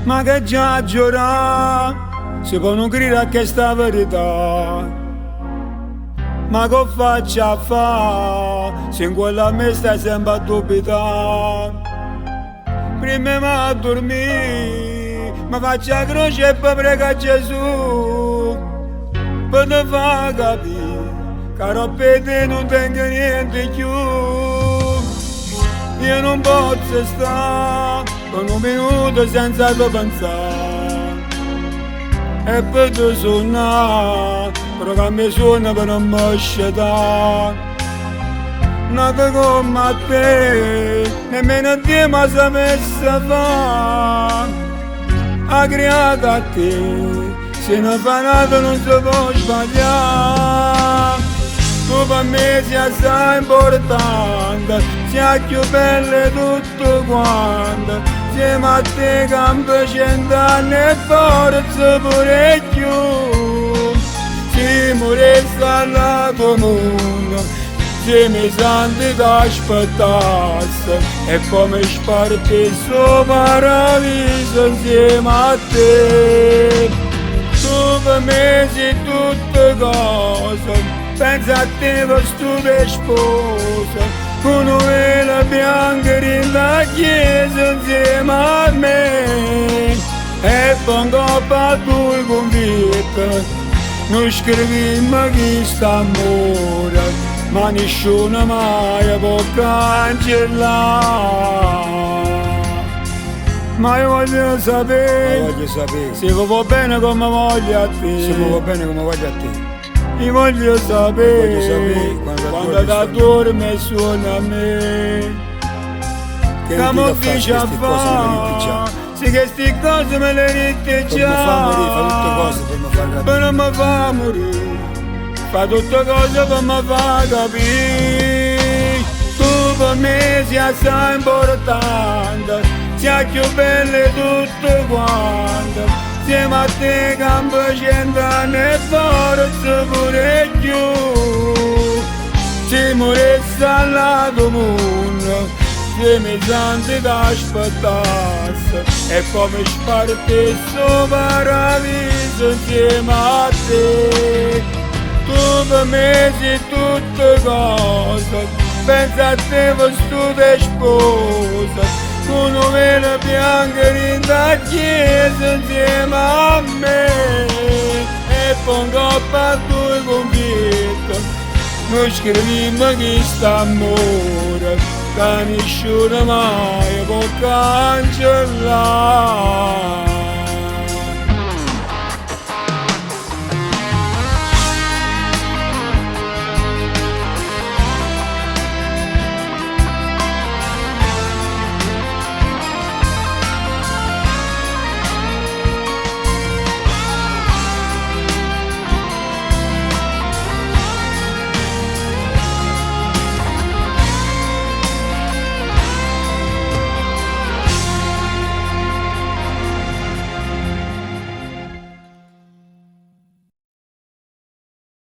ma che già giura si può nutrire a questa verità. Ma che faccio a fa se in quella me stai sempre a dubitare? Prima ma a dormire, ma faccio la croce e poi prega Gesù per te fa capire, caro per te non tengo niente più. Io non posso stare per un minuto senza te pensare, e per te suonare, però che mi suona per non mi scegliere. Nata come te, nemmeno Dio mi sapesse fare. Ha creato a te, se non fa nato non si può sbagliare. Tu per me sei assai importante, sei più bella di tutto quanto. Siamo a te campo 100 anni e forse pure più. Siamo resti al lato mondo, se mi senti t'aspettasse e come sparti sul paradiso insieme a te. Tu per me sei tutte cose, pensa a te per stupide spose, con una vela bianca in la chiesa insieme a me. E pongo a tu convinto, non scrivimmo chi sta amore, ma nessuno mai può cancellare. Ma io voglio sapere, se va bene come voglio a te, se va bene come voglio a te. Io voglio sapere, quando da dorme suona a me. Che come non ti dice a queste cose me le riti già. sì, queste cose me le riti Per già. mi fa morire, fa tutte cose per mi far capire. Per non mi fa morire, fa tutte cose per mi far capire. Tu per me sei assai importante, sei più bella di tutto quanto. Siamo a te campo 100 anni e forse pure più. Siamo resti al lato mondo, se mi senti t'aspettasse e come sparti sul paradiso insieme a te. Tu per me sei tutte cose, pensa a te per stupide spose, con una vela bianca in la chiesa insieme a me. E pongo a tu convinto, non scrivimmo chi sta amore, che nessuno mai può cancellare.